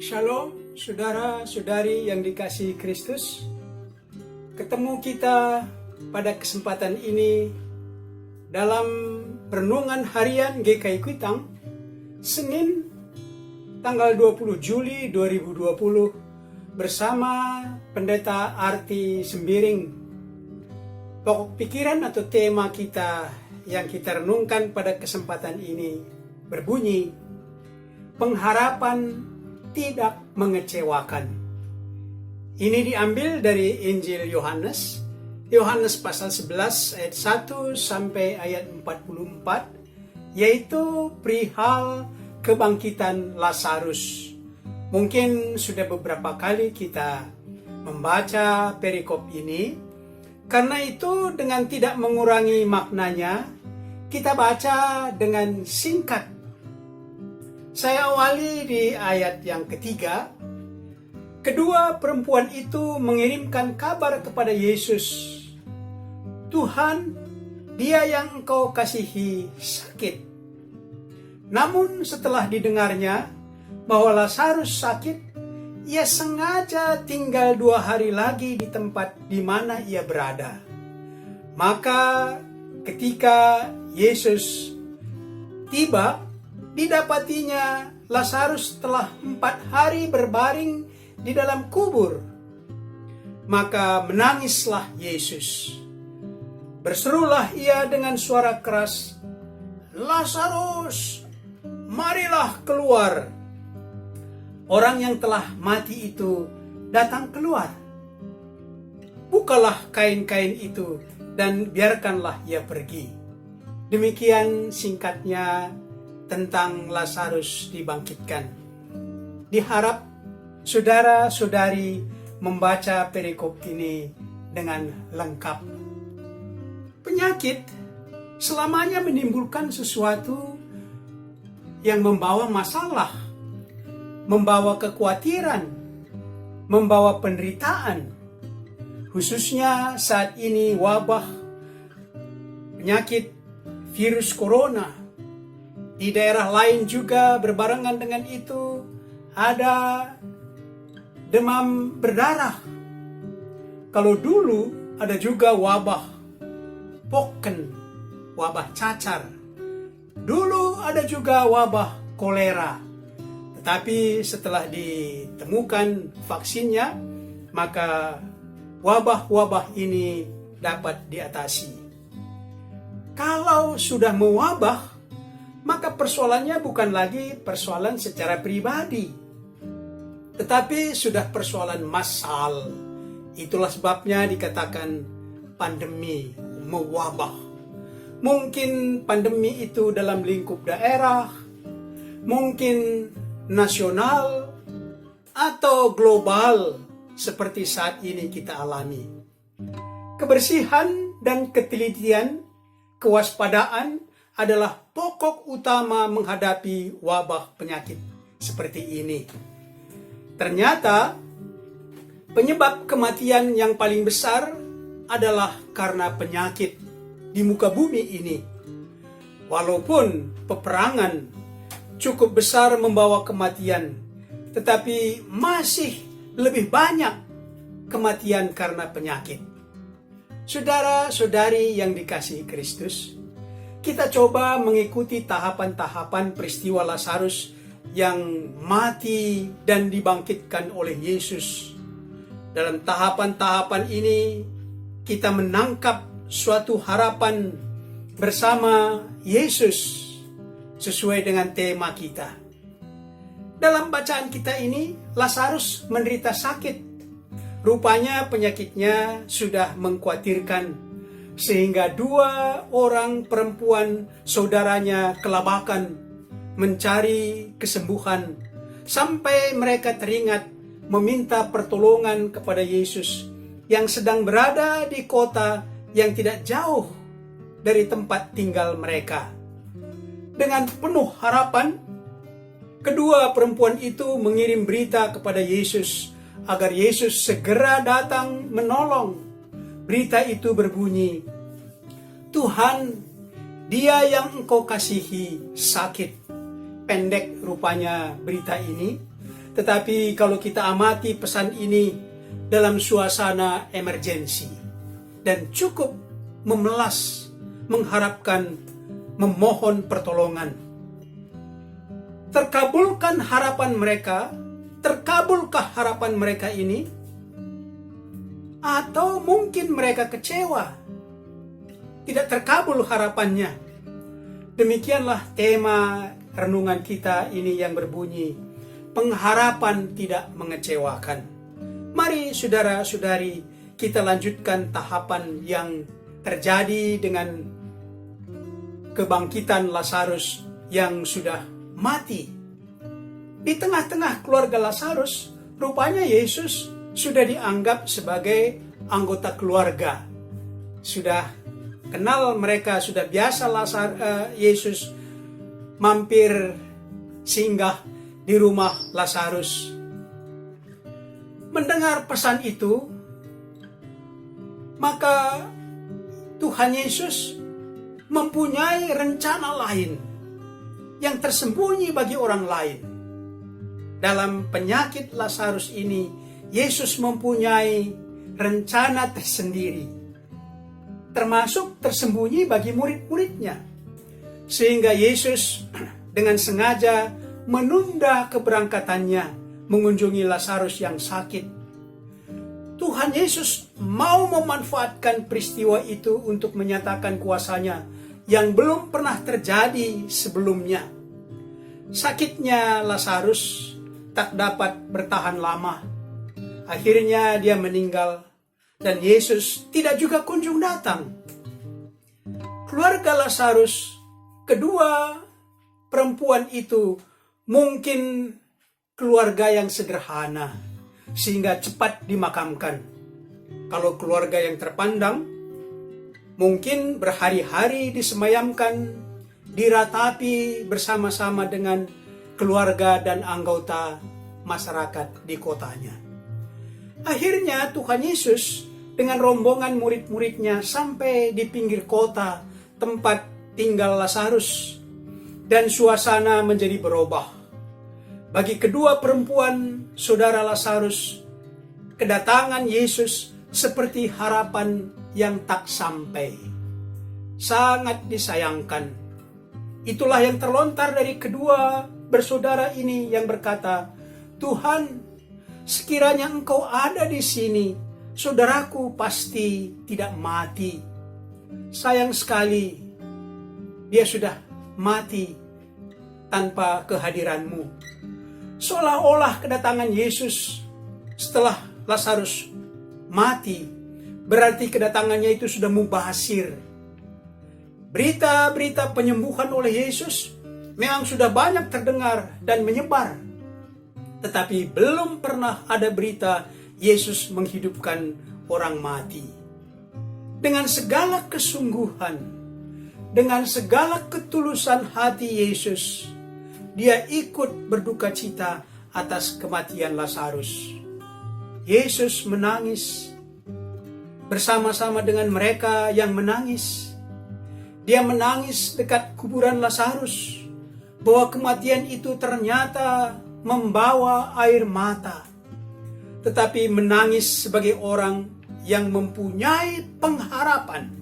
Shalom, saudara-saudari yang dikasihi Kristus. Ketemu kita pada kesempatan ini dalam renungan harian GKI Kuitang, Senin tanggal 20 Juli 2020 bersama Pendeta Arti Sembiring. Pokok pikiran atau tema kita yang kita renungkan pada kesempatan ini berbunyi, pengharapan tidak mengecewakan. Ini diambil dari Injil Yohanes pasal 11 ayat 1 sampai ayat 44, yaitu perihal kebangkitan Lazarus. Mungkin sudah beberapa kali kita membaca perikop ini, karena itu dengan tidak mengurangi maknanya, kita baca dengan singkat. Saya awali di ayat yang ketiga. Kedua perempuan itu mengirimkan kabar kepada Yesus. Tuhan, dia yang engkau kasihi sakit. Namun setelah didengarnya bahwa Lazarus sakit, ia sengaja tinggal 2 hari lagi di tempat di mana ia berada. Maka ketika Yesus tiba, didapatinya Lazarus telah 4 hari berbaring di dalam kubur. Maka menangislah Yesus. Berserulah ia dengan suara keras, "Lazarus, marilah keluar." Orang yang telah mati itu datang keluar. Bukalah kain-kain itu dan biarkanlah ia pergi. Demikian singkatnya tentang Lazarus dibangkitkan. Diharap saudara-saudari membaca perikop ini dengan lengkap. Penyakit selamanya menimbulkan sesuatu yang membawa masalah, membawa kekhawatiran, membawa penderitaan. Khususnya saat ini wabah penyakit virus corona. Di daerah lain juga berbarengan dengan itu ada demam berdarah. Kalau dulu ada juga wabah poken, wabah cacar. Dulu ada juga wabah kolera. Tetapi setelah ditemukan vaksinnya, maka wabah-wabah ini dapat diatasi. Kalau sudah mewabah, maka persoalannya bukan lagi persoalan secara pribadi, tetapi sudah persoalan massal. Itulah sebabnya dikatakan pandemi mewabah. Mungkin pandemi itu dalam lingkup daerah, mungkin nasional, atau global seperti saat ini kita alami. Kebersihan dan ketelitian, kewaspadaan adalah pokok utama menghadapi wabah penyakit seperti ini. Ternyata penyebab kematian yang paling besar adalah karena penyakit di muka bumi ini. Walaupun peperangan cukup besar membawa kematian, tetapi masih lebih banyak kematian karena penyakit. Saudara-saudari yang dikasihi Kristus, kita coba mengikuti tahapan-tahapan peristiwa Lazarus yang mati dan dibangkitkan oleh Yesus. Dalam tahapan-tahapan ini, kita menangkap suatu harapan bersama Yesus sesuai dengan tema kita. Dalam bacaan kita ini, Lazarus menderita sakit. Rupanya penyakitnya sudah mengkhawatirkan, sehingga 2 orang perempuan saudaranya kelabakan mencari kesembuhan, sampai mereka teringat meminta pertolongan kepada Yesus yang sedang berada di kota yang tidak jauh dari tempat tinggal mereka. Dengan penuh harapan, kedua perempuan itu mengirim berita kepada Yesus agar Yesus segera datang menolong. Berita itu berbunyi, "Tuhan, dia yang engkau kasihi sakit." Pendek rupanya berita ini, Tetapi kalau kita amati pesan ini dalam suasana emergensi dan cukup memelas, mengharapkan, memohon pertolongan. Terkabulkah harapan mereka ini? Atau mungkin mereka kecewa, tidak terkabul harapannya. Demikianlah tema renungan kita ini yang berbunyi, pengharapan tidak mengecewakan. Mari saudara-saudari, kita lanjutkan tahapan yang terjadi dengan kebangkitan Lazarus yang sudah mati. Di tengah-tengah keluarga Lazarus, rupanya Yesus sudah dianggap sebagai anggota keluarga. Sudah kenal mereka, sudah biasa Yesus mampir singgah di rumah Lazarus. Mendengar pesan itu, maka Tuhan Yesus mempunyai rencana lain yang tersembunyi bagi orang lain. Dalam penyakit Lazarus ini, Yesus mempunyai rencana tersendiri, termasuk tersembunyi bagi murid-muridnya. Sehingga Yesus dengan sengaja menunda keberangkatannya mengunjungi Lazarus yang sakit. Tuhan Yesus mau memanfaatkan peristiwa itu untuk menyatakan kuasanya yang belum pernah terjadi sebelumnya. Sakitnya Lazarus tak dapat bertahan lama. Akhirnya dia meninggal dan Yesus tidak juga kunjung datang. Keluarga Lazarus, kedua perempuan itu mungkin keluarga yang sederhana sehingga cepat dimakamkan. Kalau keluarga yang terpandang, mungkin berhari-hari disemayamkan, diratapi bersama-sama dengan keluarga dan anggota masyarakat di kotanya. Akhirnya Tuhan Yesus dengan rombongan murid-muridnya sampai di pinggir kota tempat tinggal Lazarus, dan suasana menjadi berubah. Bagi kedua perempuan saudara Lazarus, kedatangan Yesus seperti harapan yang tak sampai. Sangat disayangkan. Itulah yang terlontar dari kedua bersaudara ini yang berkata, "Tuhan, sekiranya Engkau ada di sini, saudaraku pasti tidak mati. Sayang sekali, dia sudah mati tanpa kehadiran-Mu." Seolah-olah kedatangan Yesus setelah Lazarus mati, berarti kedatangannya itu sudah mubasir. Berita-berita penyembuhan oleh Yesus memang sudah banyak terdengar dan menyebar. Tetapi belum pernah ada berita Yesus menghidupkan orang mati. Dengan segala kesungguhan, dengan segala ketulusan hati Yesus, dia ikut berduka cita atas kematian Lazarus. Yesus menangis bersama-sama dengan mereka yang menangis. Dia menangis dekat kuburan Lazarus, bahwa kematian itu ternyata membawa air mata. Tetapi menangis sebagai orang yang mempunyai pengharapan.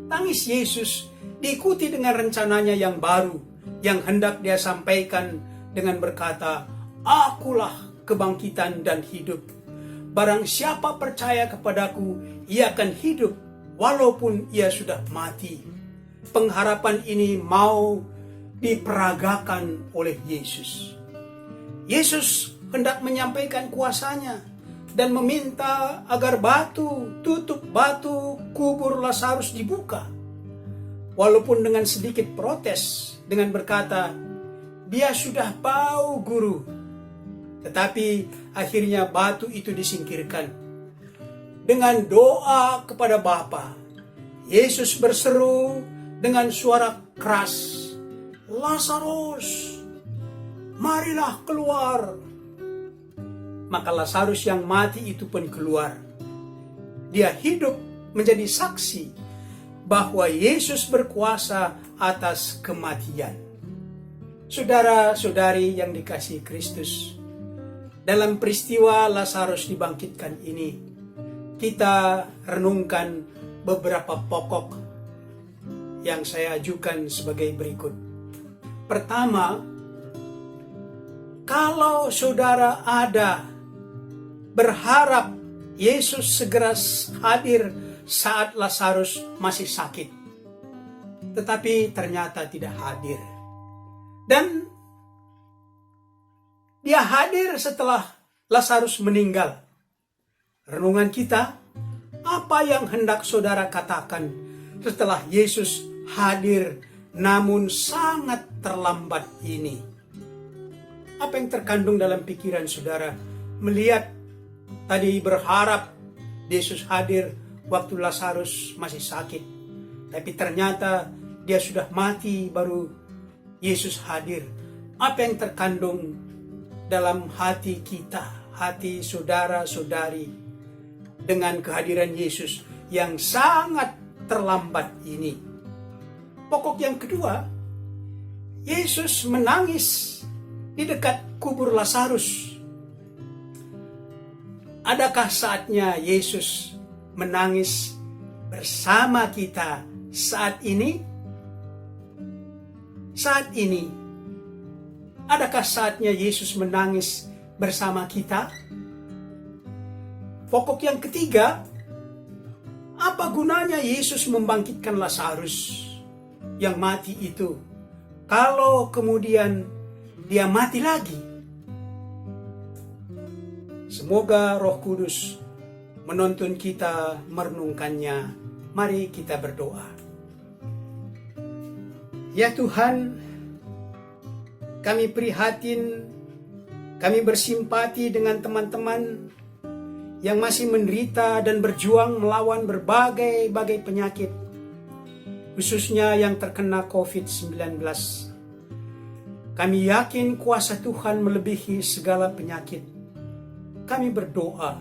Tangis Yesus diikuti dengan rencananya yang baru, yang hendak dia sampaikan dengan berkata, "Akulah kebangkitan dan hidup. Barang siapa percaya kepadaku, ia akan hidup walaupun ia sudah mati." Pengharapan ini mau diperagakan oleh Yesus. Yesus hendak menyampaikan kuasanya dan meminta agar tutup batu kubur Lazarus dibuka. Walaupun dengan sedikit protes, dengan berkata, "Dia sudah bau, Guru." Tetapi akhirnya batu itu disingkirkan. Dengan doa kepada Bapa, Yesus berseru dengan suara keras, "Lazarus, marilah keluar." Maka Lazarus yang mati itu pun keluar. Dia hidup menjadi saksi bahwa Yesus berkuasa atas kematian. Saudara-saudari yang dikasihi Kristus, dalam peristiwa Lazarus dibangkitkan ini, kita renungkan beberapa pokok yang saya ajukan sebagai berikut. Pertama, kalau saudara ada berharap Yesus segera hadir saat Lazarus masih sakit, tetapi ternyata tidak hadir, dan dia hadir setelah Lazarus meninggal. Renungan kita, apa yang hendak saudara katakan setelah Yesus hadir namun sangat terlambat ini? Apa yang terkandung dalam pikiran saudara melihat tadi berharap Yesus hadir waktu Lazarus masih sakit, tapi ternyata dia sudah mati baru Yesus hadir? Apa yang terkandung dalam hati kita, hati saudara-saudari dengan kehadiran Yesus yang sangat terlambat ini? Pokok yang kedua, Yesus menangis di dekat kubur Lazarus. Adakah saatnya Yesus menangis bersama kita saat ini? Saat ini, adakah saatnya Yesus menangis bersama kita? Pokok yang ketiga, apa gunanya Yesus membangkitkan Lazarus yang mati itu kalau kemudian dia mati lagi? Semoga Roh Kudus menuntun kita merenungkannya. Mari kita berdoa. Ya Tuhan, kami prihatin, kami bersimpati dengan teman-teman yang masih menderita dan berjuang melawan berbagai penyakit, khususnya yang terkena COVID-19. Kami yakin kuasa Tuhan melebihi segala penyakit. Kami berdoa,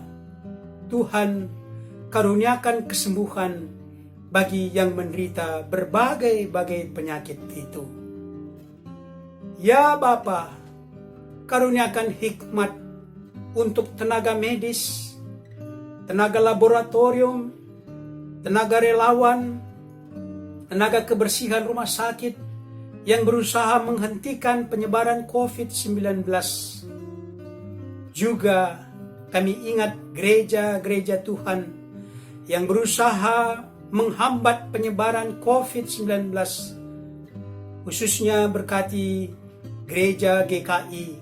Tuhan karuniakan kesembuhan bagi yang menderita berbagai penyakit itu. Ya Bapa, karuniakan hikmat untuk tenaga medis, tenaga laboratorium, tenaga relawan, tenaga kebersihan rumah sakit yang berusaha menghentikan penyebaran COVID-19. Juga kami ingat gereja-gereja Tuhan yang berusaha menghambat penyebaran COVID-19, khususnya berkati gereja GKI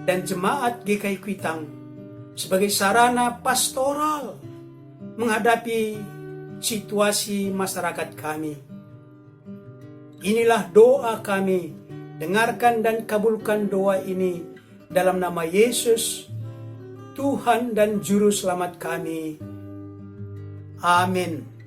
dan jemaat GKI Kuitang sebagai sarana pastoral menghadapi situasi masyarakat kami. Inilah doa kami, dengarkan dan kabulkan doa ini dalam nama Yesus, Tuhan dan Juru Selamat kami. Amin.